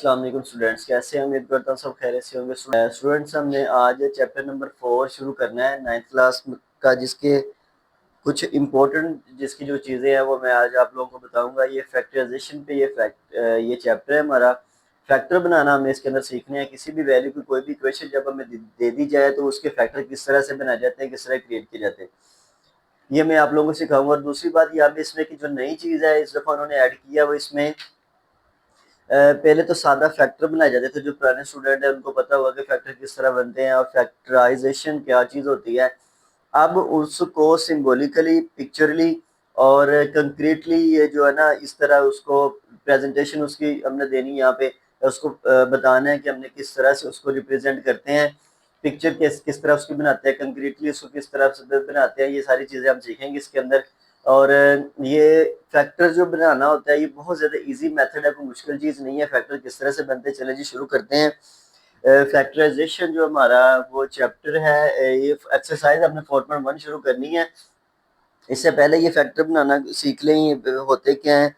अस्सलाम वालेकुम स्टूडेंट्स, कैसे हैं? उम्मीद करता हूँ सब खैरियत से होंगे। स्टूडेंट्स, हमने आज चैप्टर नंबर 4 शुरू करना है 9th क्लास का, जिसके कुछ इम्पोर्टेंट जिसकी जो चीज़ें हैं वो मैं आज आप लोगों को बताऊंगा। ये फैक्टराइजेशन पे ये चैप्टर है हमारा। फैक्टर बनाना हमें इसके अंदर सीखने हैं। किसी भी वैल्यू की कोई भी इक्वेशन जब हमें दे दी जाए तो उसके फैक्टर किस तरह से बनाए जाते हैं, किस तरह क्रिएट किए जाते हैं, ये मैं आप लोगों को सिखाऊंगा। और दूसरी बात यहाँ पे इसमें की जो नई चीज़ है इस दफ़ा उन्होंने ऐड किया वो इसमें पहले तो सादा फैक्टर बनाए जाते थे। जो पुराने स्टूडेंट हैं उनको पता होगा कि फैक्टर किस तरह बनते हैं और फैक्टराइजेशन क्या चीज़ होती है। अब उसको सिंबॉलिकली, पिक्चरली और कंक्रीटली ये जो है ना, इस तरह उसको प्रेजेंटेशन उसकी हमने देनी है यहाँ पे। उसको बताना है कि हमने किस तरह से उसको रिप्रेजेंट करते हैं। पिक्चर किस तरह उसकी बनाते हैं, कंक्रीटली उसको किस तरह से बनाते हैं, ये सारी चीज़ें हम सीखेंगे इसके अंदर। और ये फैक्टर जो बनाना होता है ये बहुत ज़्यादा इजी मेथड है, कोई मुश्किल चीज़ नहीं है। फैक्टर किस तरह से बनते हैं, चले जी शुरू करते हैं। फैक्टराइजेशन जो हमारा वो चैप्टर है, ये एक्सरसाइज हमने 4.1 शुरू करनी है। इससे पहले ये फैक्टर बनाना सीख लें, ये होते क्या है।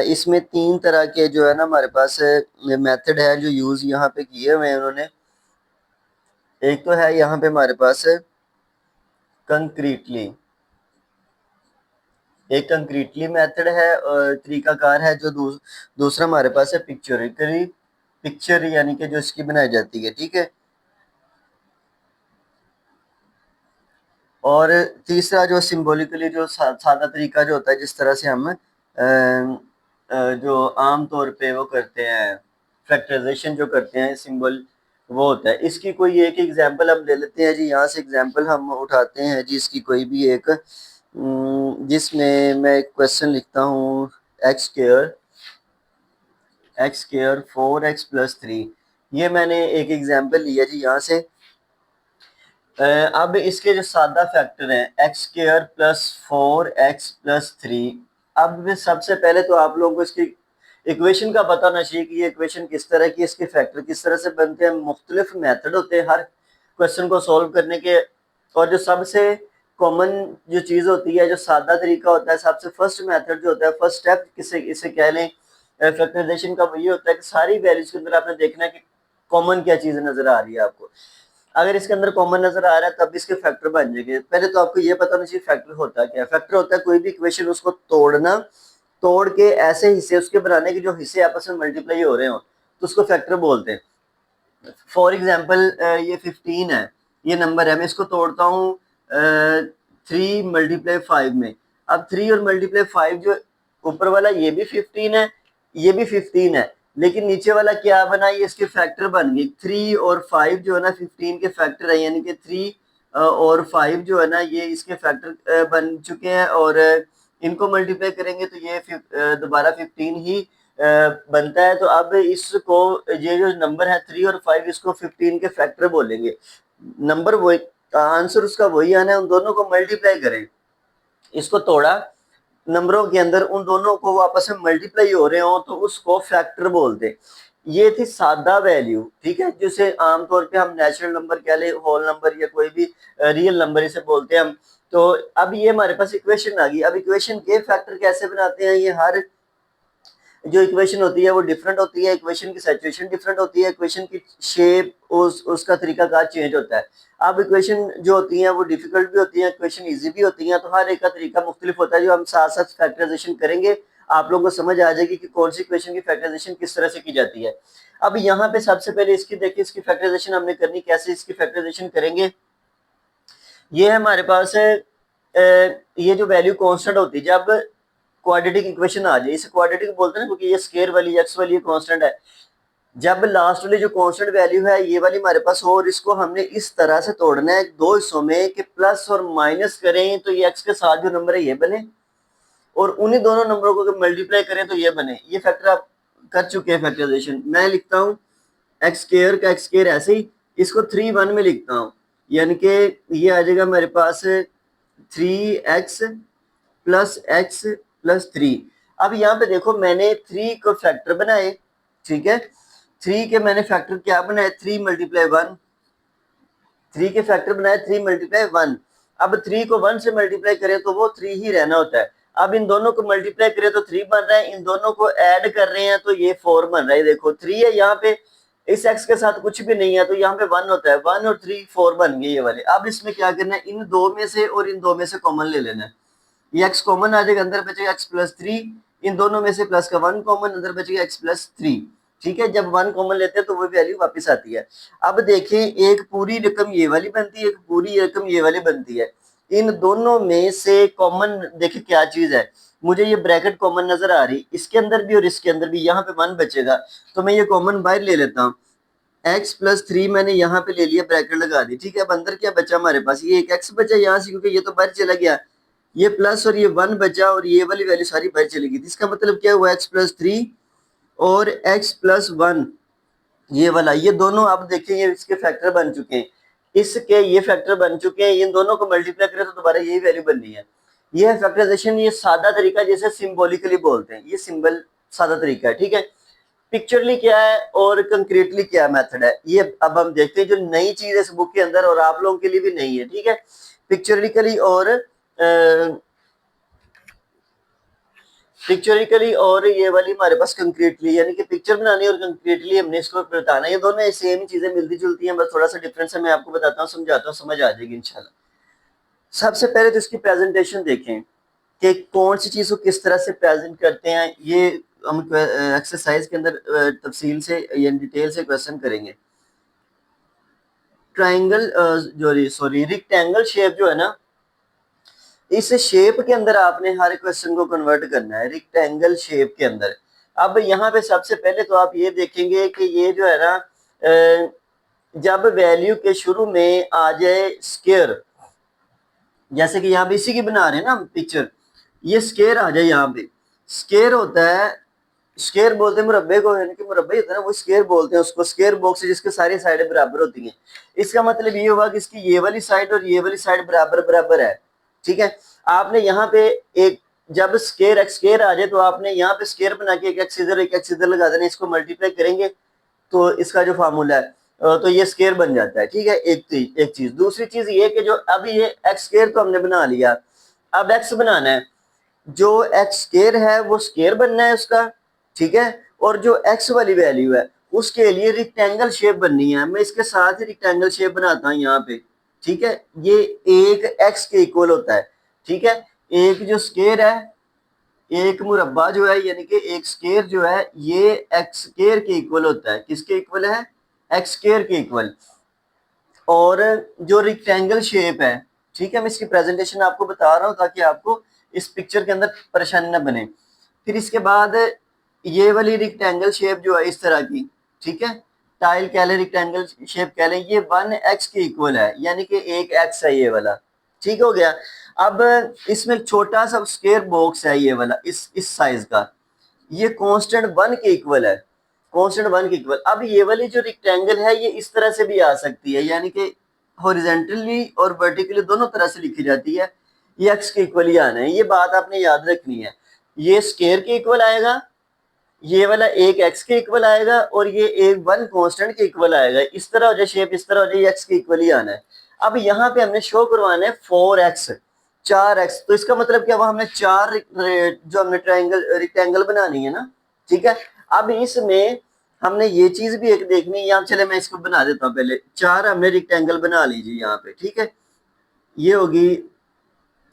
इसमें 3 तरह के जो है ना हमारे पास मेथड है जो यूज़ यहाँ पे किए हुए हैं उन्होंने। एक तो है यहाँ पे हमारे पास कंक्रीटली, एक कंक्रीटली मेथड है और तरीकाकार है। जो दूसरा हमारे पास है पिक्चरिकली, पिक्चर यानी कि जो इसकी बनाई जाती है, ठीक है। और तीसरा जो सिंबॉलिकली, जो सादा तरीका जो होता है, जिस तरह से हम जो आम तौर पे वो करते हैं, फैक्टराइजेशन जो करते हैं सिंबल, वो होता है। इसकी कोई एक एग्जांपल हम ले लेते हैं जी। यहाँ से एग्जांपल हम उठाते हैं जी, इसकी कोई भी एक, जिसमें मैं एक क्वेश्चन लिखता हूँ। एक्स स्क्वायर 4x+3, ये मैंने एक एग्जांपल लिया जी यहाँ से। अब इसके जो सादा फैक्टर हैं x² + 4x+3। अब सबसे पहले तो आप लोगों को इसकी इक्वेशन का पता होना चाहिए कि ये इक्वेशन किस तरह की, इसके फैक्टर किस तरह से बनते हैं। मुख्तलिफ मेथड होते हैं हर क्वेश्चन को सॉल्व करने के। और जो सबसे कॉमन जो चीज़ होती है, जो सादा तरीका होता है, सबसे फर्स्ट मेथड जो होता है, फर्स्ट स्टेप किसे इसे कह लें फैक्टराइजेशन का, वो ये होता है कि सारी वैल्यूज के अंदर आपने देखना है कि कॉमन क्या चीज़ नजर आ रही है आपको। अगर इसके अंदर कॉमन नजर आ रहा है तब इसके फैक्टर बन जाएंगे। पहले तो आपको ये पता होना चाहिए फैक्टर होता क्या है। फैक्टर होता है कोई भी इक्वेशन उसको तोड़ना, तोड़ के ऐसे हिस्से उसके बनाने के जो हिस्से आपस में मल्टीप्लाई हो रहे हो, तो उसको फैक्टर बोलते हैं। फॉर एग्जाम्पल ये 15 है, ये नंबर है, मैं इसको तोड़ता हूँ 3 × 5 में। अब 3 और मल्टीप्लाई 5, जो ऊपर वाला ये भी 15 है, ये भी 15 है, लेकिन नीचे वाला क्या बना, ये इसके फैक्टर बन गए। 3 और 5 जो है ना 15 के फैक्टर है, यानी कि 3 और 5 जो है ना ये इसके फैक्टर बन चुके हैं। और इनको मल्टीप्लाई करेंगे तो ये दोबारा 15 ही बनता है। तो अब इसको, ये जो नंबर है 3 और 5, इसको 15 के फैक्टर बोलेंगे। नंबर वही, आंसर उसका वही आना है। उन दोनों को मल्टीप्लाई करें, इसको तोड़ा नंबरों के अंदर, उन दोनों को वो आपस में मल्टीप्लाई हो रहे हो तो उसको फैक्टर बोलते। ये थी सादा वैल्यू, ठीक है, जिसे आमतौर पे हम नेचुरल नंबर कह ले, होल नंबर या कोई भी रियल नंबर इसे बोलते हैं हम। तो अब ये हमारे पास इक्वेशन आ गई। अब इक्वेशन के फैक्टर कैसे बनाते हैं, ये हर जो इक्वेशन होती है वो डिफरेंट होती है। इक्वेशन की सिचुएशन डिफरेंट होती है, इक्वेशन की शेप, उसका तरीकाकार चेंज होता है। अब इक्वेशन जो होती हैं वो डिफिकल्ट भी होती हैं, इक्वेशन इजी भी होती हैं, तो हर एक का तरीका मुख्तलिफ होता है। जो हम साथ साथ फैक्टराइजेशन करेंगे आप लोगों को समझ आ जाएगी कि कौन सी इक्वेशन की फैक्टराइजेशन किस तरह से की जाती है। अब यहाँ पे सबसे पहले इसकी देखिए, इसकी फैक्टराइजेशन हमने करनी कैसे, इसकी फैक्टराइजेशन करेंगे। ये हमारे पास है ये जो वैल्यू कांस्टेंट होती है, जब क्वाड्रेटिक इक्वेशन आ जाए, इसे क्वाड्रेटिक बोलते हैं ना, क्योंकि ये स्केयर वाली, एक्स वाली कांस्टेंट है। जब लास्ट वाली जो कांस्टेंट वैल्यू है ये वाली हमारे पास हो, और इसको हमने इस तरह से तोड़ना है दो हिस्सों में कि प्लस और माइनस करें तो ये एक्स के साथ जो नंबर है ये बने, और उन्हीं दोनों नंबरों को मल्टीप्लाई करें तो ये बने। ये फैक्टर आप कर चुके हैं फैक्टराइजेशन। मैं लिखता हूँ एक्स स्केयर का एक्स स्केयर ऐसे ही, इसको 3 1 में लिखता हूँ, यानी कि ये आ जाएगा मेरे पास 3x + अब यहाँ पे देखो मैंने 3 को फैक्टर बनाए, ठीक है। 3 के मैंने फैक्टर क्या बनाए, 3 × 1, 3 के फैक्टर बनाए 3 × 1। अब 3 को 1 से मल्टीप्लाई करें तो वो 3 ही रहना होता है। अब इन दोनों को मल्टीप्लाई करें तो 3 बन रहा है, इन दोनों को ऐड कर रहे हैं तो ये 4 बन रहा है। देखो 3 है यहाँ पे, इस x के साथ कुछ भी नहीं है तो यहाँ पे 1 होता है, 1 और 3 4 बन गए ये वाले। अब इसमें क्या करना है, इन दो में से और इन दो में से कॉमन ले लेना है। ये x कॉमन आ जाएगा, अंदर बचेगा x प्लस 3, इन दोनों में से प्लस का 1 कॉमन, अंदर बचेगा x प्लस 3। ठीक है, जब 1 कॉमन लेते हैं तो वो वैल्यू वापस आती है। अब देखें, एक पूरी रकम ये वाली बनती है, एक पूरी रकम ये वाली बनती है। इन दोनों में से कॉमन देखिए क्या चीज है, मुझे ये ब्रैकेट कॉमन नजर आ रही, इसके अंदर भी और इसके अंदर भी, यहाँ पे 1 बचेगा तो मैं ये कॉमन बाहर ले लेता हूँ। x प्लस 3 मैंने यहाँ पे ले लिया, ब्रैकेट लगा दी। ठीक है, अब अंदर क्या बचा हमारे पास, ये एक x बचा यहाँ से, क्योंकि ये तो बाहर चला गया, ये प्लस और ये 1 बचा और ये वाली वैल्यू सारी बाहर चली गई। इसका मतलब क्या हुआ, x प्लस 3 और x प्लस 1 ये वाला, ये दोनों आप देखें ये इसके फैक्टर बन चुके हैं, इसके ये फैक्टर बन चुके हैं। इन दोनों को मल्टीप्लाई करें तो दोबारा यही वैल्यू बननी है। ये है फैक्टराइजेशन, ये सादा तरीका जैसे सिंबॉलिकली बोलते हैं, ये सिंबल सादा तरीका है। ठीक है, पिक्चरली क्या है और कंक्रीटली क्या मेथड है, ये अब हम देखते हैं। जो नई चीज है इस बुक के अंदर और आप लोगों के लिए भी नई है। ठीक है, पिक्चरिकली और ये वाली हमारे पास कंक्रीटली, यानी कि पिक्चर बनानी और कंक्रीटली हमने इसको बताना, ये दोनों सेम चीजें मिलती जुलती हैं, बस थोड़ा सा डिफरेंस है। मैं आपको बताता हूँ, समझाता हूँ, समझ आ जाएगी इंशाल्लाह। सबसे पहले तो इसकी प्रेजेंटेशन देखें कि कौन सी चीज को किस तरह से प्रेजेंट करते हैं। ये हम एक्सरसाइज के अंदर तफसील से या डिटेल से क्वेश्चन करेंगे। ट्राइंगल रेक्टेंगल शेप जो है ना, इस शेप के अंदर आपने हर क्वेश्चन को कन्वर्ट करना है रेक्टेंगल शेप के अंदर। अब यहाँ पे सबसे पहले तो आप ये देखेंगे कि ये जो है ना, जब वैल्यू के शुरू में आ जाए स्क्वायर, जैसे कि यहाँ पे इसी की बना रहे हैं ना पिक्चर, ये स्क्वायर आ जाए, यहाँ पे स्क्वायर होता है, स्क्वायर बोलते हैं मुरब्बे को, यानी कि मुरब्बा होता है ना, वो स्क्वायर बोलते हैं उसको, स्क्वायर बॉक्स है जिसके सारी साइडें बराबर होती हैं। इसका मतलब ये हुआ कि इसकी ये वाली साइड और ये वाली साइड बराबर बराबर है। ठीक है, आपने यहाँ पे एक, जब स्क्वायर आ जाए तो आपने यहाँ पे स्क्वायर बना के एक एक्स इधर लगा देना, इसको मल्टीप्लाई करेंगे तो इसका जो फार्मूला है तो ये स्क्वायर बन जाता है। ठीक है, एक चीज। दूसरी चीज ये कि जो अब ये एक्स स्क्वायर तो हमने बना लिया, अब एक्स बनाना है, जो एक्स स्क्वायर है वो स्क्वायर बनना है उसका। ठीक है, और जो एक्स वाली वैल्यू है उसके लिए रेक्टेंगल शेप बननी है। मैं इसके साथ ही रेक्टेंगल शेप बनाता हूँ यहाँ पे। ठीक है, ये एक एक्स के इक्वल होता है। ठीक है, एक जो स्क्वायर है, एक मुरब्बा जो है, यानी कि एक स्क्वायर जो है, ये एक्स स्क्वायर के इक्वल होता है। किसके इक्वल है, एक्स स्क्वायर के इक्वल। और जो रेक्टेंगल शेप है, ठीक है, मैं इसकी प्रेजेंटेशन आपको बता रहा हूँ ताकि आपको इस पिक्चर के अंदर परेशानी न बने। फिर इसके बाद ये वाली रेक्टेंगल शेप जो है इस तरह की, ठीक है, टाइल कह लें, रेक्टेंगल शेप कह लें, ये 1x के इक्वल है, यानी कि एक x है ये वाला। ठीक हो गया। अब इसमें छोटा सा स्क्वायर बॉक्स है ये वाला, इस साइज का, ये कांस्टेंट 1 के इक्वल है, कांस्टेंट 1 के इक्वल। अब ये वाली जो रेक्टेंगल है ये इस तरह से भी आ सकती है, यानी कि हॉरिजॉन्टली और वर्टिकली दोनों तरह से लिखी जाती है। ये x के इक्वल ही आना है, ये बात आपने याद रखनी है। ये स्क्वायर के इक्वल आएगा, ये वाला एक x के इक्वल आएगा और ये एक 1 कांस्टेंट के इक्वल आएगा। इस तरह हो जाए शेप, इस तरह हो जाए, x के इक्वल ही आना है। अब यहाँ पे हमने शो करवाना है 4x, 4x। तो इसका मतलब क्या हुआ, हमने चार जो हमने रेक्टेंगल बनानी है ना। ठीक है, अब इसमें हमने ये चीज भी एक देखनी है। यहाँ चले मैं इसको बना देता हूँ पहले, 4 हमने रेक्टेंगल बना लीजिए यहाँ पे। ठीक है, ये होगी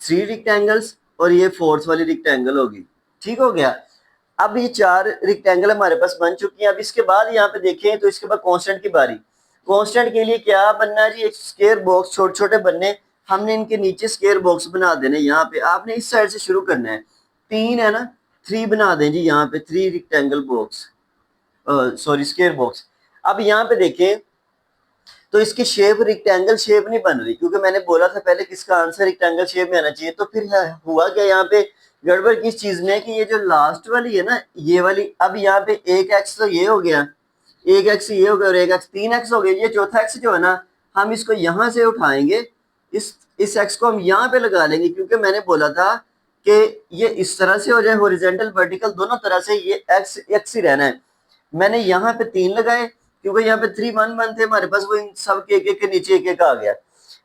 3 रेक्टेंगल्स और ये 4th वाली रेक्टेंगल होगी। ठीक हो गया। अब ये 4 रेक्टेंगल हमारे पास बन चुकी हैं। अब इसके बाद यहाँ पे देखें तो इसके बाद कांस्टेंट की बारी। कांस्टेंट के लिए क्या बनना है जी, एक स्क्वायर बॉक्स, छोटे छोटे बनने, हमने इनके नीचे स्क्वायर बॉक्स बना देने। यहाँ पे आपने इस साइड से शुरू करना है, 3 है ना, 3 बना दें जी यहाँ पे, 3 rectangle box, sorry square box. अब यहाँ पे देखें तो इसकी शेप रेक्टेंगल शेप नहीं बन रही, क्योंकि मैंने बोला था पहले किसका आंसर रेक्टेंगल शेप में आना चाहिए। तो फिर हुआ क्या यहाँ पे गड़बड़ किस चीज में, कि ये जो लास्ट वाली है ना, ये वाली, अब यहाँ पे एक एक्स तो ये हो गया, एक एक्स ये हो गया और एक एक्स, 3x हो गया। ये चौथा एक्स जो है ना, हम इसको यहाँ से उठाएंगे, इस एक्स को हम यहाँ पे लगा लेंगे, क्योंकि मैंने बोला था कि ये इस तरह से हो जाए, हॉरिजॉन्टल वर्टिकल दोनों तरह से, ये एक्स एक्स ही रहना है। मैंने यहाँ पे 3 लगाए, क्योंकि यहाँ पे 3 1 1 थे हमारे पास, वो इन सब के एक एक के नीचे एक एक आ गया।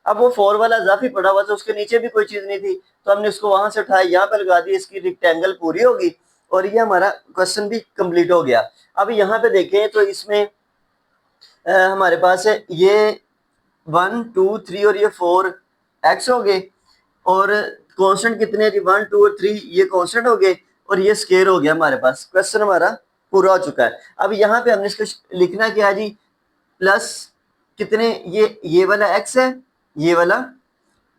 अब वो 4 वाला इजाफी पड़ा हुआ था, उसके नीचे भी कोई चीज नहीं थी, तो हमने उसको वहां से उठाया, यहाँ पे लगा दी, इसकी रेक्टेंगल पूरी होगी और ये हमारा क्वेश्चन भी कंप्लीट हो गया। अब यहाँ पे देखें तो इसमें हमारे पास है ये 1 2 3 और ये 4 एक्स हो गए, और कांस्टेंट कितने हैं जी, 1 2 और 3 ये कांस्टेंट हो गए, और ये स्केयर हो गया हमारे पास। क्वेश्चन हमारा पूरा हो चुका है। अब यहाँ पे हमने इसको लिखना क्या है जी, प्लस कितने, ये वाला एक्स है, ये वाला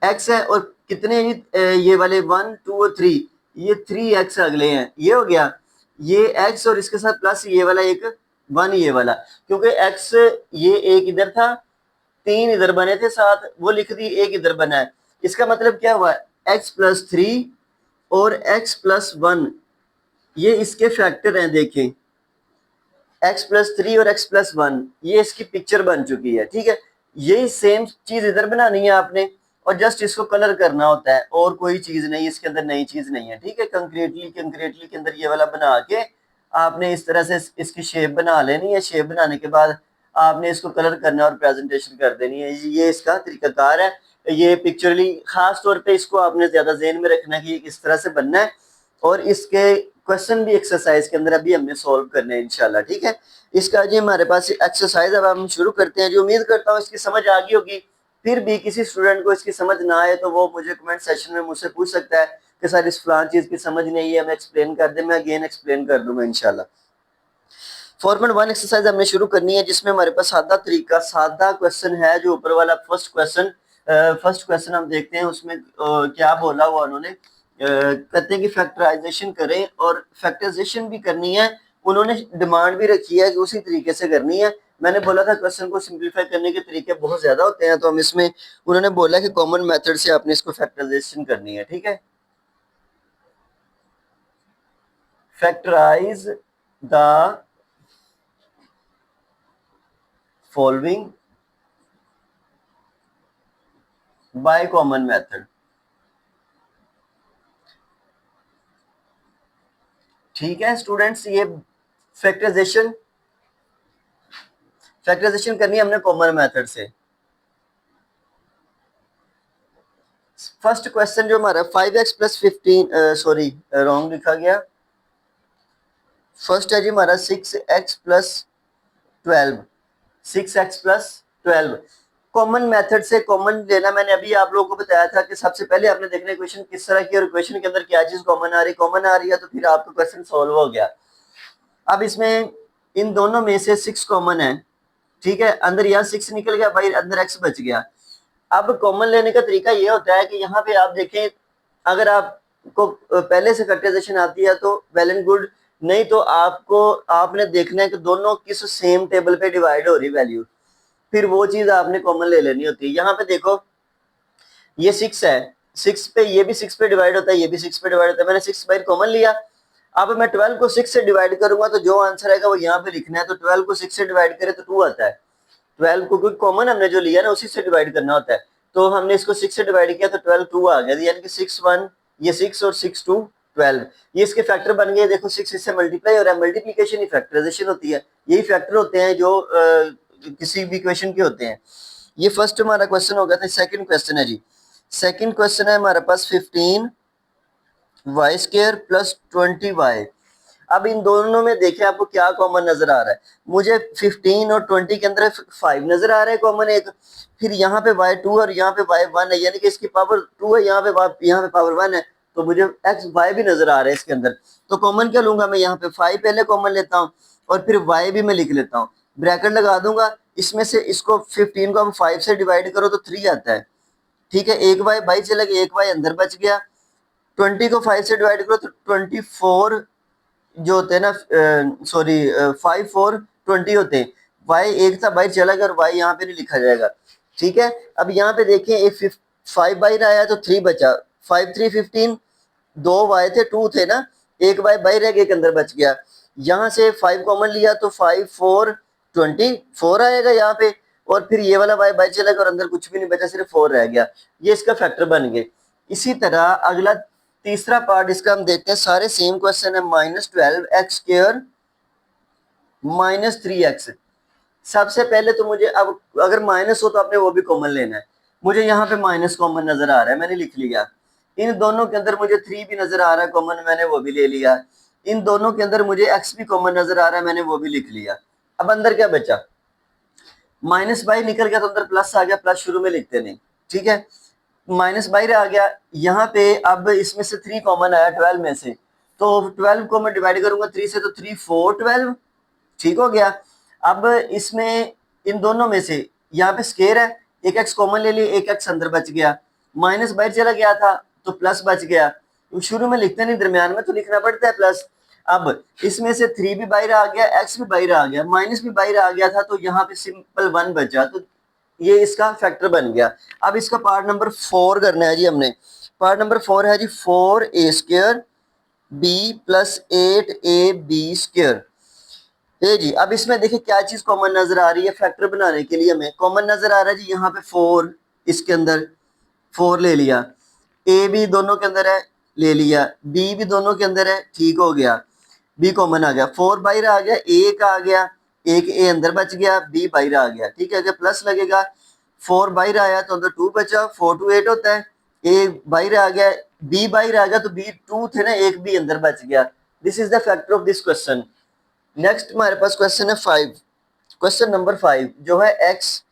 एक्स है, और कितने ये वाले 1 2 और 3, ये 3 एक्स अगले हैं, ये हो गया ये एक्स, और इसके साथ प्लस ये वाला एक 1 ये वाला, क्योंकि एक्स ये एक इधर था, 3 इधर बने थे साथ, वो लिख दी, एक इधर बना है। इसका मतलब क्या हुआ, एक्स प्लस 3 और एक्स प्लस 1 ये इसके फैक्टर हैं। देखें x प्लस 3 और x प्लस 1 ये इसकी पिक्चर बन चुकी है। ठीक है, यही सेम चीज इधर बनानी है आपने, और जस्ट इसको कलर करना होता है, और कोई चीज नहीं इसके अंदर, नई चीज नहीं है। ठीक है, कंक्रीटली के अंदर ये वाला बना के आपने इस तरह से इसकी शेप बना लेनी है। शेप बनाने के बाद आपने इसको कलर करना और प्रेजेंटेशन कर देनी है। ये इसका तरीकाकार है। ये पिक्चरली खास तौर पे इसको आपने ज्यादा ज़हन में रखना है कि किस तरह से बनना है, और इसके क्वेश्चन भी एक्सरसाइज के अंदर अभी हमने सॉल्व करने हैं इंशाल्लाह। ठीक है, इसका जी हमारे पास एक्सरसाइज अब हम शुरू करते हैं, जो उम्मीद करता हूँ इसकी समझ आ गई होगी। फिर भी किसी स्टूडेंट को इसकी समझ ना आए तो वो मुझे कमेंट सेक्शन में मुझसे पूछ सकता है कि सर इस फलान चीज की समझ नहीं है, मैं एक्सप्लेन कर दे, मैं अगेन एक्सप्लेन कर दूंगा इंशाल्लाह। 4.1 एक्सरसाइज हमने शुरू करनी है, जिसमें हमारे पास सादा क्वेश्चन है। जो ऊपर वाला फर्स्ट क्वेश्चन हम देखते हैं, उसमें क्या बोला हुआ उन्होंने, कहते हैं कि फैक्टराइजेशन करें, और फैक्टराइजेशन भी करनी है, उन्होंने डिमांड भी रखी है कि उसी तरीके से करनी है। मैंने बोला था क्वेश्चन को सिंप्लीफाई करने के तरीके बहुत ज्यादा होते हैं, तो हम इसमें उन्होंने बोला कि कॉमन मेथड से आपने इसको फैक्टराइजेशन करनी है। ठीक है, factorise the following by common method. ठीक है स्टूडेंट्स, ये फैक्टराइजेशन करनी है हमने कॉमन मेथड से। फर्स्ट क्वेश्चन जो हमारा 5x प्लस 15, सॉरी रॉन्ग लिखा गया। फर्स्ट है जी हमारा 6x plus 12, 6x plus 12। Common method से कॉमन लेना, मैंने अभी आप लोगों को बताया था कि सबसे पहले आपने देखना इक्वेशन किस तरह की, और इक्वेशन के अंदर क्या चीज कॉमन आ रही है, तो फिर आपका क्वेश्चन सॉल्व हो गया। अब इसमें इन दोनों में से 6 कॉमन है। ठीक है, अंदर यहाँ 6 निकल गया, भाई अंदर x बच गया। अब कॉमन लेने का तरीका ये होता है कि यहाँ पे आप देखें, अगर आपको पहले से फैक्टराइजेशन आती है तो वेल एंड गुड, नहीं तो आपने देखना है कि दोनों किस सेम टेबल पे डिवाइड हो रही वैल्यू, फिर वो चीज आपने कॉमन ले लेनी होती है। यहाँ पे देखो ये 6 है, 6 पे, ये भी 6 पे डिवाइड होता है, ये भी 6 पे डिवाइड होता है, मैंने 6 बाई कॉमन लिया। अब मैं 12 को 6 से डिवाइड करूंगा तो जो आंसर आएगा वो यहाँ पे लिखना है। तो 12 को 6 से डिवाइड करें तो 2 आता है। 12 को क्योंकि कॉमन हमने जो लिया ना उसी से डिवाइड करना होता है, तो हमने इसको 6 से डिवाइड किया तो 12 2 आ गया, यानी कि 6 1, ये 6 और 6 2 12, ये इसके फैक्टर बन गए। देखो 6 इससे मल्टीप्लाई हो रहा है, मल्टीप्लिकेशन ही फैक्टराइजेशन होती है। यही फैक्टर होते हैं जो किसी भी इक्वेशन के होते हैं। ये फर्स्ट हमारा क्वेश्चन हो गया था। सेकंड क्वेश्चन है जी, सेकंड क्वेश्चन है हमारे पास 15y स्क्वायर प्लस 20y। अब इन दोनों में देखें आपको क्या कॉमन नजर आ रहा है। मुझे 15 और 20 के अंदर 5 नजर आ रहा है कॉमन एक, फिर यहाँ पे y2 और यहाँ पे y1 है, यानी कि इसकी पावर 2 है, यहाँ पे पावर 1 है, तो मुझे x y भी नजर आ रहा है इसके अंदर। तो कॉमन क्या लूंगा मैं, यहाँ पे 5 पहले कॉमन लेता हूँ, और फिर y भी मैं लिख लेता हूँ, ब्रैकेट लगा दूंगा। इसमें से इसको 15 को अब 5 से डिवाइड करो तो 3 आता है। ठीक है, एक y बाई चला गया, एक y अंदर बच गया। 20 को 5 से डिवाइड करो तो 24 जो होते हैं ना, सॉरी 5 4 20 होते हैं। y एक था, बाहर चला गया, और y यहाँ पे नहीं लिखा जाएगा। ठीक है, अब यहाँ पे देखें, एक 5 बाहर आया तो 3 बचा, 5 3 15, 2 y थे 2 थे ना, एक y बाहर रह गया, एक अंदर बच गया। यहाँ से 5 कॉमन लिया तो 5 4 24 आएगा यहाँ पे, और फिर ये वाला y बाहर चला गया और अंदर कुछ भी नहीं बचा, सिर्फ 4 रह गया। ये इसका फैक्टर बन गए। इसी तरह अगला तीसरा पार्ट इसका हम देखते हैं, सारे सेम क्वेश्चन है। -12x square -3x। सबसे पहले तो मुझे, अब अगर माइनस हो तो आपने वो भी कॉमन लेना है। मुझे यहाँ पे माइनस कॉमन नजर आ रहा है, मैंने लिख लिया। इन दोनों के अंदर मुझे 3 भी नजर आ रहा है कॉमन, मैंने वो भी ले लिया। इन दोनों के अंदर मुझे x भी कॉमन नजर आ रहा है, मैंने वो भी लिख लिया। अब अंदर क्या बचा, माइनस बाई निकल गया तो अंदर प्लस आ गया, प्लस शुरू में लिखते नहीं, ठीक है। माइनस बाहर आ गया, यहाँ पे अब इसमें से 3 कॉमन आया 12 में से, तो 12 को मैं डिवाइड करूंगा 3 से, तो 3 4 12, ठीक हो गया। अब इसमें इन दोनों में से यहाँ पे स्केयर है, एक एक्स कॉमन ले लिए, एक एक्स अंदर बच गया, माइनस बाहर चला गया था तो प्लस बच गया। शुरू में लिखते नहीं, दरमियान में तो लिखना पड़ता है प्लस। अब इसमें से 3 भी बाहर आ गया, एक्स भी बाहर आ गया, माइनस भी बाहर आ गया था, तो यहाँ पे सिंपल 1 बचा, तो ये इसका फैक्टर बन गया। अब इसका पार्ट नंबर 4 करना है जी हमने। पार्ट नंबर 4 है जी 4a² b plus 8ab square. ये जी, अब इसमें देखिए क्या चीज कॉमन नजर आ रही है, फैक्टर बनाने के लिए हमें कॉमन नजर आ रहा है जी, यहाँ पे 4, इसके अंदर 4 ले लिया, ए भी दोनों के अंदर है ले लिया, बी भी दोनों के अंदर है, ठीक हो गया, बी कॉमन आ गया, 4 बाहर आ गया, एक आ गया, एक ए अंदर बच गया, बी बाहर आ गया, ठीक है। अगर प्लस लगेगा 4 बाहर आया तो अंदर 2 बचा, 4 to 8 होता है, ए बाहर आ गया, बी बाहर आ गया, तो बी 2 थे ना, एक बी अंदर बच गया। This is the factor of this question. Next हमारे पास क्वेश्चन है 5, क्वेश्चन नंबर 5 जो है x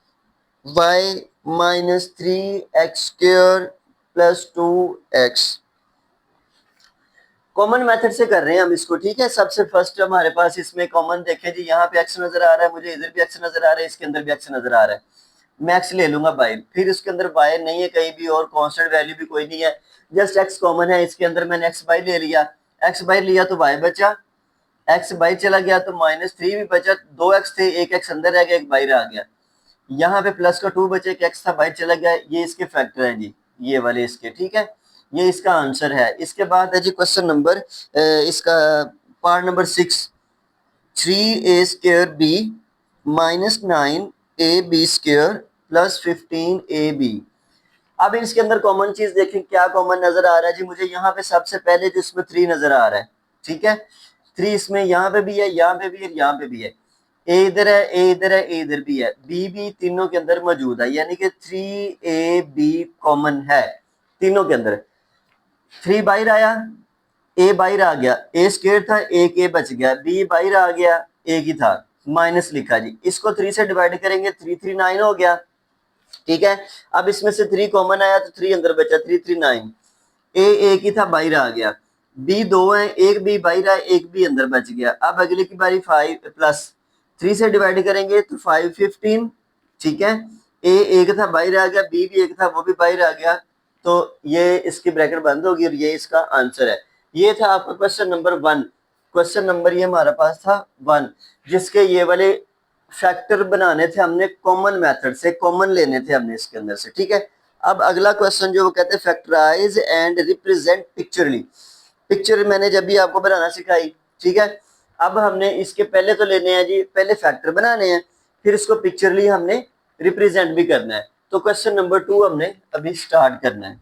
y minus 3x² plus 2x। Common method से कर रहे हैं हम इसको, ठीक है। सबसे फर्स्ट हमारे पास इसमें कॉमन देखें जी, यहाँ पे x नजर आ रहा है, मुझे इधर भी x नजर आ रहा है, इसके अंदर भी x नजर आ रहा है, मैं x ले लूंगा बाय, फिर इसके अंदर बाय नहीं है कहीं भी और कांस्टेंट वैल्यू भी कोई नहीं है, जस्ट x कॉमन है, इसके अंदर मैंने x बाय ले लिया, x बाय लिया तो y बचा, x बाय चला गया तो -3 भी बचा, 2x थे, एक x अंदर रह गया, एक बाहर आ गया, यहाँ पे प्लस का 2 बचे, एक x था बाहर चला गया, ये इसके फैक्टर हैं जी, ये वाले इसके, ठीक है। ये इसका आंसर है। इसके बाद है जी क्वेश्चन नंबर इसका part number 6, 3a² b minus 9ab square plus 15ab। अब इसके अंदर कॉमन चीज देखें, क्या कॉमन नजर आ रहा है जी, मुझे यहाँ पे सबसे पहले जो इसमें 3 नजर आ रहा है, ठीक है, 3 इसमें यहाँ पे भी है, यहाँ पे भी है, यहाँ पे भी है, ए इधर है, ए इधर है, ए इधर भी है, बी भी तीनों के अंदर मौजूद है, यानी कि 3ab कॉमन है तीनों के अंदर। 3 बाहर आया, ए बाहर आ गया, ए स्क्वायर था, एक ए बच गया, बी बाहर आ गया, एक ही था, माइनस लिखा जी, इसको 3 से डिवाइड करेंगे, 3 3 9 हो गया, ठीक है। अब इसमें से 3 कॉमन आया तो 3 अंदर बचा, 3 3 9, ए एक ही था बाहर आ गया, बी 2 है, एक बी बाहर आया, एक बी अंदर बच गया। अब अगले की बारी 5 प्लस 3 से डिवाइड करेंगे तो 5 15, ठीक है। ए एक था बाहर आ गया, बी भी एक था वो भी बाहर आ गया, तो ये इसकी ब्रैकेट बंद होगी और ये इसका आंसर है। ये था आपका क्वेश्चन नंबर 1। क्वेश्चन नंबर ये हमारा पास था 1, जिसके ये वाले फैक्टर बनाने थे हमने कॉमन मेथड से, कॉमन लेने थे हमने इसके अंदर से, ठीक है। अब अगला क्वेश्चन जो वो कहते हैं फैक्टराइज एंड रिप्रेजेंट पिक्चरली। पिक्चर मैंने जब भी आपको बनाना सिखाई, ठीक है। अब हमने इसके पहले तो लेने हैं जी, पहले फैक्टर बनाने हैं, फिर इसको पिक्चरली हमने रिप्रेजेंट भी करना है। तो क्वेश्चन नंबर 2 हमने अभी स्टार्ट करना है।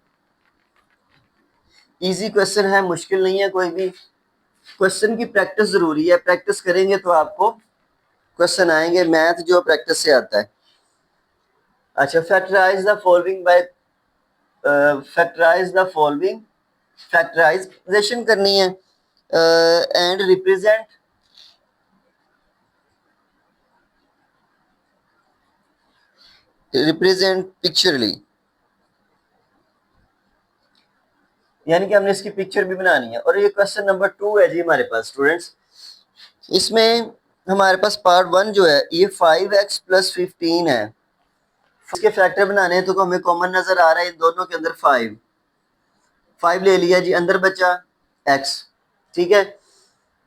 इजी क्वेश्चन है, मुश्किल नहीं है कोई भी। क्वेश्चन की प्रैक्टिस जरूरी है, प्रैक्टिस करेंगे तो आपको क्वेश्चन आएंगे, मैथ जो प्रैक्टिस से आता है। अच्छा, factorise the following by, factorise the following, factorisation करनी है एंड रिप्रेजेंट, रिप्रेजेंट पिक्चरली, यानी कि हमने इसकी पिक्चर भी बनानी है। और ये क्वेश्चन नंबर 2 है जी हमारे पास स्टूडेंट्स। इसमें हमारे पास पार्ट 1 जो है ये 5x प्लस 15 है, इसके फैक्टर बनाने हैं तो हमें कॉमन नजर आ रहा है इन दोनों के अंदर 5 ले लिया जी, अंदर बचा x, ठीक है।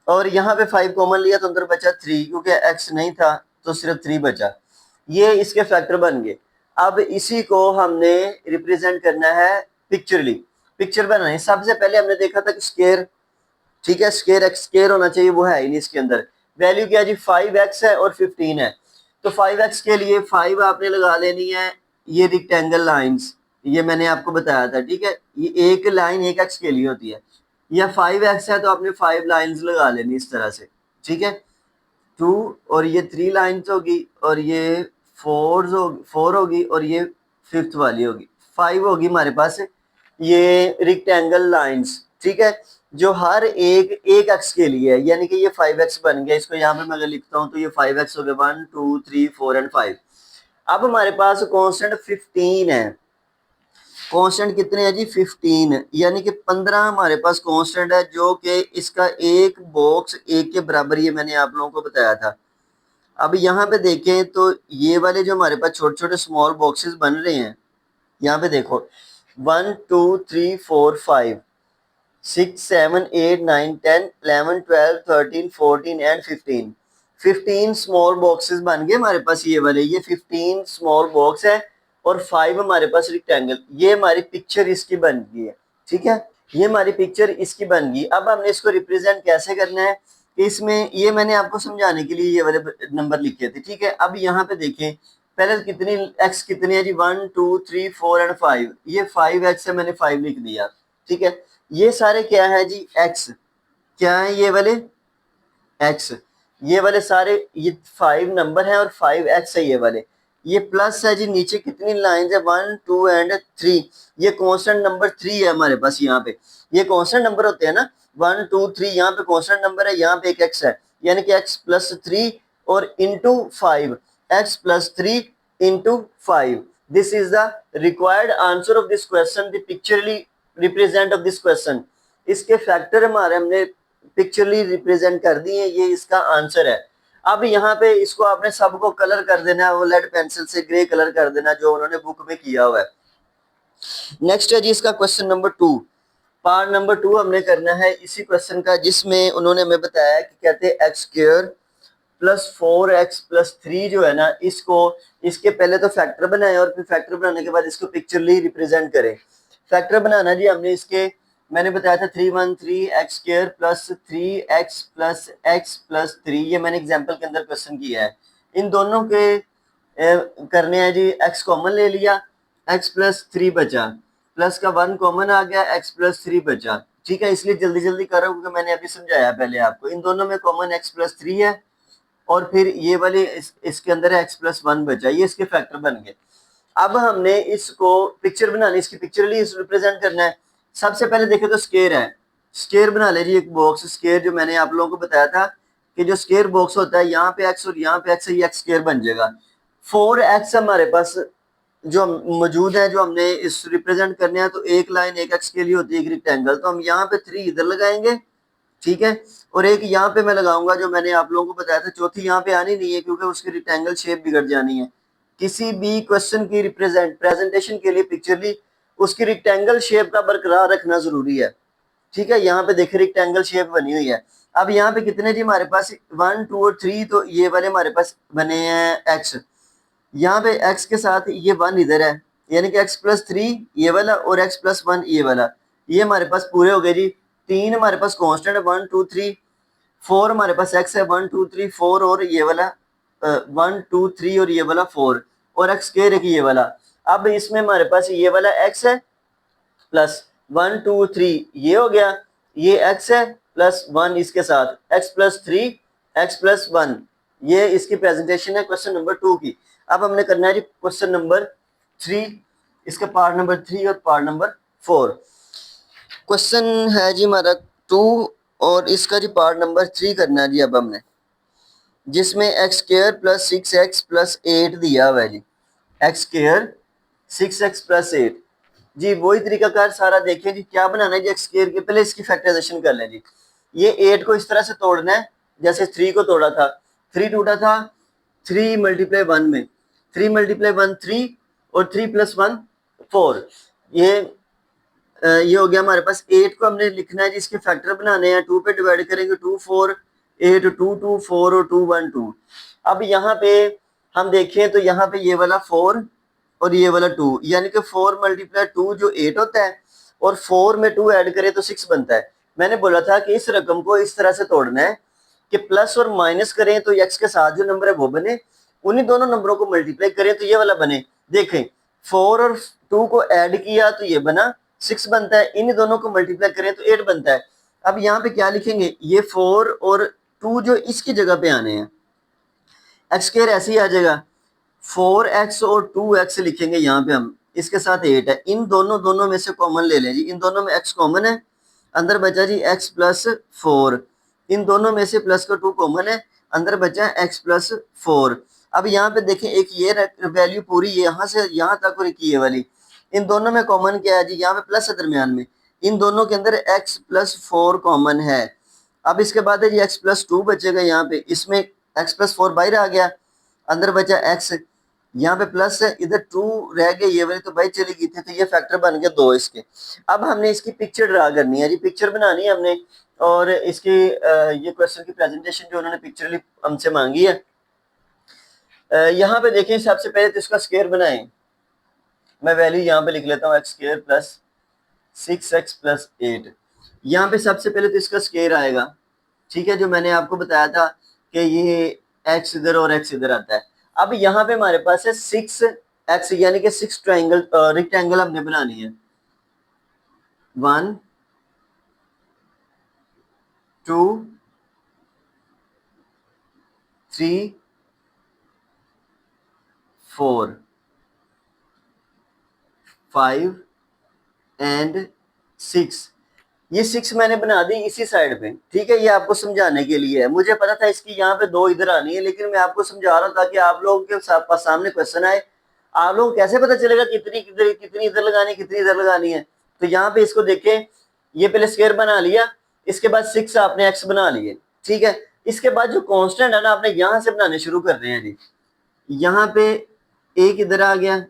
और यहाँ पे 5 कॉमन लिया तो अंदर बचा 3, क्योंकि x नहीं था तो सिर्फ 3 बचा, ये इसके फैक्टर बन गए। अब इसी को हमने रिप्रेजेंट करना है पिक्चरली, पिक्चर बनानी। सबसे पहले हमने देखा था कि स्केयर, ठीक है, स्केयर एक्स स्केयर होना चाहिए, वो है ही नहीं इसके अंदर। वैल्यू क्या जी 5x है और 15 है, तो 5x के लिए 5 आपने लगा लेनी है, ये रिक्टेंगल लाइंस, ये मैंने आपको बताया था, ठीक है। ये एक लाइन एक x के लिए होती है, या 5x है तो आपने 5 लाइंस लगा लेनी इस तरह से, ठीक है। 2 और ये 3 लाइंस होगी, और ये 4 होगी, और ये फिफ्थ वाली होगी, 5 होगी हमारे पास ये रेक्टेंगल लाइंस, ठीक है, जो हर एक एक्स के लिए है, यानी कि ये 5x बन गया। इसको यहाँ पे मैं अगर लिखता हूँ तो ये 5x हो गया, 1 2 3 4 एंड 5। अब हमारे पास कांस्टेंट 15 है। कांस्टेंट कितने हैं जी? 15, यानी कि 15 हमारे पास कांस्टेंट है, जो कि इसका एक बॉक्स एक के बराबर, ये मैंने आप लोगों को बताया था। अब यहाँ पे देखें तो ये वाले जो हमारे पास छोटे छोटे स्मॉल बॉक्सेस बन रहे हैं, यहाँ पे देखो 1 2 3 4 5 6 7 8 9 10 11 12 13 14 एंड 15। 15 स्मॉल बॉक्सेस बन गए हमारे पास ये वाले, ये 15 स्मॉल बॉक्स है और 5 हमारे पास रेक्टेंगल। ये हमारी पिक्चर इसकी बन गई है, ठीक है, ये हमारी पिक्चर इसकी बन गई। अब हमने इसको रिप्रेजेंट कैसे करना है, इसमें ये मैंने आपको समझाने के लिए ये वाले नंबर लिखे थे, ठीक है। अब यहाँ पे देखें पहले कितनी एक्स कितनी है जी? 1 2 3 4 एंड 5, ये 5x है, मैंने 5 लिख दिया, ठीक है। ये सारे क्या है जी? एक्स, क्या है ये वाले? एक्स, ये वाले सारे ये 5 नंबर है और 5x है ये वाले। ये प्लस है जी, नीचे कितनी लाइन है? 1 2 एंड 3, ये कांस्टेंट नंबर 3 है हमारे पास। यहाँ पे ये कांस्टेंट नंबर होते हैं ना, 1 2 3, यहाँ पे कांस्टेंट नंबर है, यहाँ पे एक x है, यानी कि x प्लस 3 और into 5, x plus 3 into 5। This is the required answer of this question, the pictorially represent of this question. इसके फैक्टर हमारे हमने पिक्चरली रिप्रेजेंट कर दिए, ये इसका आंसर है। अब यहाँ पे इसको आपने सबको कलर कर देना है, वो लेड पेंसिल से ग्रे कलर कर देना जो उन्होंने बुक में किया हुआ है। नेक्स्ट है जी इसका क्वेश्चन नंबर 2, पार्ट नंबर 2 हमने करना है इसी क्वेश्चन का, जिसमें उन्होंने हमें बताया कि कहते हैं x square plus 4x plus 3 जो है ना, इसको इसके पहले तो फैक्टर बनाए और फिर फैक्टर बनाने के बाद इसको पिक्चरली रिप्रेजेंट करें। फैक्टर बनाना जी हमने इसके, मैंने बताया था 313 x square plus 3x plus x plus 3, ये मैंने एग्जाम्पल के अंदर क्वेश्चन किया है। इन दोनों के करने हैं जी, x कॉमन ले लिया, x प्लस 3 बचा, प्लस का 1 कॉमन आ गया, x प्लस 3 बचा, ठीक है। इसलिए जल्दी जल्दी कर रहा हूँ क्योंकि मैंने अभी समझाया पहले आपको। इन दोनों में कॉमन x प्लस 3 है और फिर ये वाले इसके अंदर x प्लस 1 बचा, ये इसके फैक्टर बन गए। अब हमने इसको पिक्चर बनानी, इसकी पिक्चरली रिप्रेजेंट करना है। सबसे पहले देखें तो स्केयर है, स्केयर बना ले जी एक बॉक्स। स्केयर जो मैंने आप लोगों को बताया था कि जो स्केयर बॉक्स होता है, यहाँ पे x और यहाँ पे x है, ये x स्केयर बन जाएगा। 4x हमारे पास जो मौजूद है, जो हमने इस रिप्रेजेंट करने हैं, तो एक लाइन एक x के लिए होती है, एक रेक्टेंगल, तो हम यहाँ पे 3 इधर लगाएंगे, ठीक है, और एक यहाँ पे मैं लगाऊंगा जो मैंने आप लोगों को बताया था, चौथी यहाँ पे आनी नहीं है क्योंकि उसकी रेक्टेंगल शेप बिगड़ जानी है। किसी भी क्वेश्चन की प्रेजेंटेशन के लिए पिक्चरली उसकी रेक्टेंगल शेप का बरकरार रखना जरूरी है, ठीक है। यहाँ पे देखिए रेक्टेंगल शेप बनी हुई है। अब यहाँ पे कितने जी हमारे पास? 1 2 और 3, तो ये वाले हमारे पास बने हैं एक्स, यहाँ पे x के साथ ये 1 इधर है, यानी कि x प्लस 3 ये वाला और x प्लस 1 ये वाला, ये हमारे पास पूरे हो गए जी। 3 हमारे पास कांस्टेंट है, 1 2 3, 4 हमारे पास x है, 1 2 3 4, और ये वाला 1 2 3 और ये वाला 4, और x स्क्वायर है कि ये वाला। अब इसमें हमारे पास ये वाला x है प्लस 1 2 3 ये हो गया, ये x है प्लस 1 इसके साथ, x प्लस 3 x प्लस 1, ये इसकी प्रेजेंटेशन है क्वेश्चन नंबर 2 की। अब हमने करना है जी क्वेश्चन नंबर 3, इसका पार्ट नंबर 3 और पार्ट नंबर 4। क्वेश्चन है जी हमारा 2 और इसका जी पार्ट नंबर 3 करना है जी अब हमने, जिसमें x square plus 6x plus 8 दिया हुआ है जी। एक्स स्क्वायर 6x प्लस 8, जी वही तरीकाकार सारा देखें जी। क्या बनाना है जी एक्स स्क्वायर के, पहले इसकी फैक्टराइजेशन कर लें जी। ये 8 को इस तरह से तोड़ना है जैसे 3 को तोड़ा था, 3 टूटा था 3 मल्टीप्लाई 1 में, 3 मल्टीप्लाई 1 3 और 3 प्लस 1 4, ये हो गया हमारे पास। 8 को हमने लिखना है जी, इसके फैक्टर बनाने हैं, 2 पे डिवाइड करेंगे, 2 4 8 2 2 4 और 2 1 2। अब यहाँ पे हम देखें तो यहाँ पे ये वाला 4 और ये वाला 2, यानी कि 4 मल्टीप्लाई 2 जो 8 होता है, और 4 में 2 ऐड करें तो 6 बनता है। मैंने बोला था कि इस रकम को इस तरह से तोड़ना है कि प्लस और माइनस करें तो x के साथ जो नंबर है वो बने, उन्हीं दोनों नंबरों को मल्टीप्लाई करें तो ये वाला बने। देखें 4 और 2 को ऐड किया तो ये बना 6 बनता है, इन दोनों को मल्टीप्लाई करें तो 8 बनता है। अब यहाँ पे क्या लिखेंगे, ये 4 और 2 जो इसकी जगह पे आने हैं, एक्स स्क्वायर ऐसे ही आ जाएगा, 4x और 2x लिखेंगे यहाँ पे हम, इसके साथ 8 है, इन दोनों में से कॉमन ले लें जी, इन दोनों में x कॉमन है, अंदर बचा जी x प्लस 4, इन दोनों में से प्लस का 2 कॉमन है, अंदर बचा x प्लस 4। अब यहाँ पे देखें एक ये वैल्यू पूरी यहाँ से यहाँ तक और एक ये वाली, इन दोनों में कॉमन क्या है जी, यहाँ पे प्लस है दरमियान में, इन दोनों के अंदर x प्लस 4 कॉमन है। अब इसके बाद है जी x प्लस 2 बचेगा, यहाँ पे इसमें x प्लस 4 बाहर आ गया, अंदर बचा x, यहाँ पे प्लस है, इधर 2 रह गए, ये वाली तो बाई चली गई थी, तो ये फैक्टर बन गया 2 इसके। अब हमने इसकी पिक्चर ड्रा करनी है जी, पिक्चर बनानी है हमने, और इसकी ये क्वेश्चन की प्रेजेंटेशन जो उन्होंने पिक्चरली हमसे मांगी है। यहाँ पे देखें सबसे पहले तो इसका स्क्वायर बनाएं, मैं वैल्यू यहाँ पे लिख लेता हूँ x square plus 6x plus 8। यहाँ पे सबसे पहले तो इसका स्क्वायर आएगा, ठीक है, जो मैंने आपको बताया था कि ये x इधर और x इधर आता है। अब यहाँ पे हमारे पास है 6x, यानी कि 6 ट्राइंगल रेक्टेंगल हमने बनानी है, 1 2 3 4 5 एंड 6। ये 6 मैंने बना दी इसी साइड पे, ठीक है, ये आपको समझाने के लिए है। मुझे पता था इसकी यहाँ पे 2 इधर आनी है, लेकिन मैं आपको समझा रहा था कि आप लोगों के सामने क्वेश्चन आए, आप लोगों को कैसे पता चलेगा कितनी इधर लगानी, कितनी इधर लगानी है। तो यहाँ पे इसको देखें, ये पहले स्क्वायर बना लिया, इसके बाद 6 आपने एक्स बना लिए, ठीक है। इसके बाद जो कॉन्स्टेंट है ना, आपने यहाँ से बनाने शुरू कर रहे हैं जी। यहाँ पे एक इधर आ गया,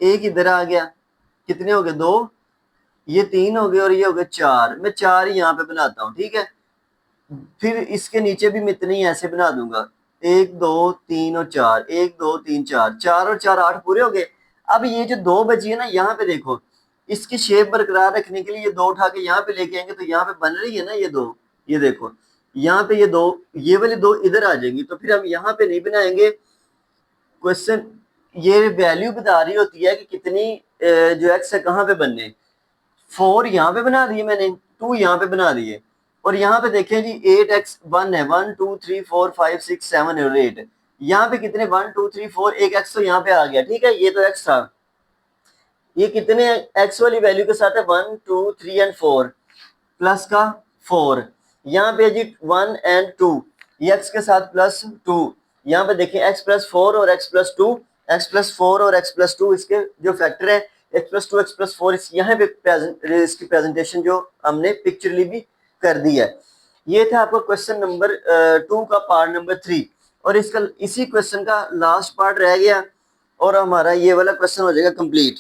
एक इधर आ गया, कितने हो गए 2, ये 3 हो गए और ये हो गए 4। मैं 4 ही यहाँ पे बनाता हूँ, ठीक है। फिर इसके नीचे भी मैं इतनी ऐसे बना दूंगा, 1 2 3 और 4, 1 2 3 4, 4 और 4 8 पूरे हो गए। अब ये जो 2 बची है ना, यहाँ पे देखो, इसकी शेप बरकरार रखने के लिए ये 2 उठा के यहाँ पे लेके आएंगे, तो यहाँ पे बन रही है ना ये 2, ये देखो यहाँ पे ये 2, ये वाली 2 इधर आ जाएंगी, तो फिर हम यहाँ पे नहीं बनाएंगे। क्वेश्चन ये वैल्यू बता रही होती है कि कितनी जो एक्स है कहाँ पे बनने। 4 यहाँ पे बना दिए मैंने, 2 यहाँ पे बना दिए, और यहाँ पे देखें जी 8x 1 है, 1 2 3 4 5 6 7 और 8। यहाँ पे कितने 1 2 3 4, एक x तो यहाँ पे आ गया, ठीक है, ये तो x था। ये कितने x वाली वैल्यू के साथ है 1 2 3 एंड 4, प्लस का 4। यहाँ पे जी 1 एंड 2, ये x के साथ प्लस 2। यहाँ पे देखिए x प्लस 4 और x प्लस 2, x प्लस 4 और x प्लस 2 इसके जो फैक्टर है, x प्लस 2 x प्लस 4, यहाँ पे इसकी प्रेजेंटेशन जो हमने पिक्चरली भी कर दी है। ये था आपका क्वेश्चन नंबर 2 का पार्ट नंबर 3, और इसका इसी क्वेश्चन का लास्ट पार्ट रह गया, और हमारा ये वाला क्वेश्चन हो जाएगा कंप्लीट,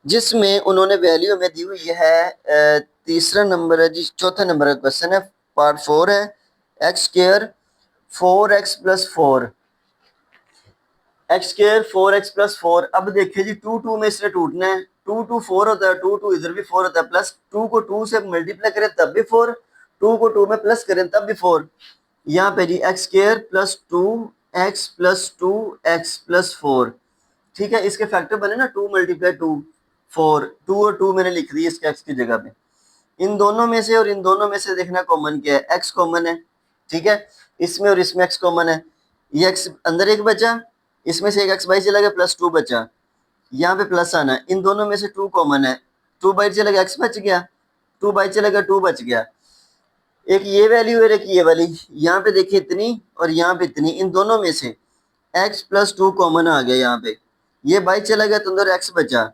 जिसमें उन्होंने वैल्यू हमें दी हुई है तीसरा नंबर है जी, चौथा नंबर का क्वेश्चन है, पार्ट 4 है, x square 4x plus 4, x square 4x plus 4। अब देखिए जी 2 2 में इसने टूटना है, 2 2 4 होता है, 2 2 इधर भी 4 होता है, प्लस 2 को 2 से मल्टीप्लाई करें तब भी 4, 2 को 2 में प्लस करें तब भी 4। यहाँ पे जी x square plus 2x plus 2x plus 4, ठीक है, इसके फैक्टर बने ना 2 मल्टीप्लाई 2 4, 2 और 2 मैंने लिख दी इसके x की जगह पे। इन दोनों में से और इन दोनों में से देखना कॉमन क्या है, x कॉमन है, ठीक है, इसमें और इसमें x कॉमन है, ये x अंदर एक बचा, इसमें से एक x बाहर चला गया, प्लस 2 बचा, यहाँ पे प्लस आना है, इन दोनों में से 2 कॉमन है, 2 बाहर चला गया, x बच गया, 2 बाहर चला गया, 2 बच गया। एक ये वैल्यू है, एक ये वाली, यहाँ पे देखिए इतनी और यहाँ पे इतनी, इन दोनों में से x प्लस 2 कॉमन आ गया, यहाँ पे ये बाहर चला गया तो अंदर x बचा,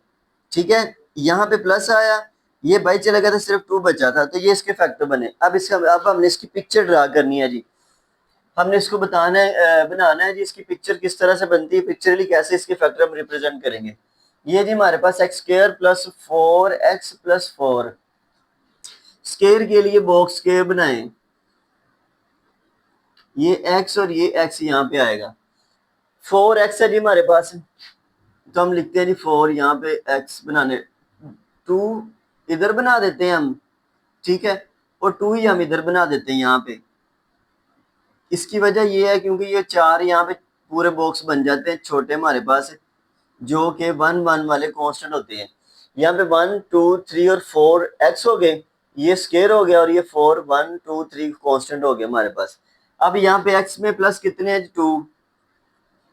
ठीक है, यहाँ पे प्लस आया, ये बाई चला गया था, सिर्फ 2 बचा था, तो ये इसके फैक्टर बने। अब हमने इसकी पिक्चर ड्रा करनी है जी, हमने इसको बताना है बनाना है जी, इसकी पिक्चर किस तरह से बनती है, पिक्चरली कैसे इसके फैक्टर हम रिप्रेजेंट करेंगे। ये जी हमारे पास x square plus 4x plus 4, square के लिए बॉक्स स्क्वायर बनाएं, ये x और ये x यहाँ पे आएगा, 4x है जी हमारे पास, तो हम लिखते हैं जी 4, यहाँ पे x बनाने, 2 इधर बना देते हैं हम, ठीक है, और 2 ही हम इधर बना देते हैं यहाँ पे। इसकी वजह ये है क्योंकि ये 4 यहाँ पे पूरे बॉक्स बन जाते हैं छोटे हमारे पास, जो कि 1 1 वाले कांस्टेंट होते हैं। यहाँ पे 1 2 3 और 4 x हो गए, ये स्क्वायर हो गया, और ये 4 1 2 3 कांस्टेंट हो गए हमारे पास। अब यहाँ पे x में प्लस कितने हैं 2,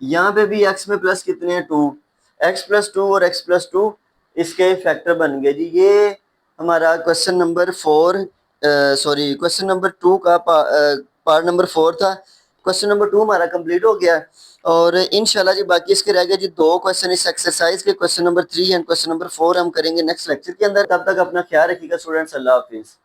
यहाँ पे भी x में प्लस कितने हैं 2, x+2 और x+2 इसके फैक्टर बन गए जी। ये हमारा question number 4 sorry question number 2 का पार्ट नंबर 4 था। क्वेश्चन नंबर 2 हमारा कंप्लीट हो गया और इंशाल्लाह जी बाकी इसके रह गए जी 2 क्वेश्चन इस एक्सरसाइज के, question number 3 and question number 4 हम करेंगे नेक्स्ट लेक्चर के अंदर। तब तक अपना ख्याल रखिएगा स्टूडेंट्स, अल्लाह हाफिज।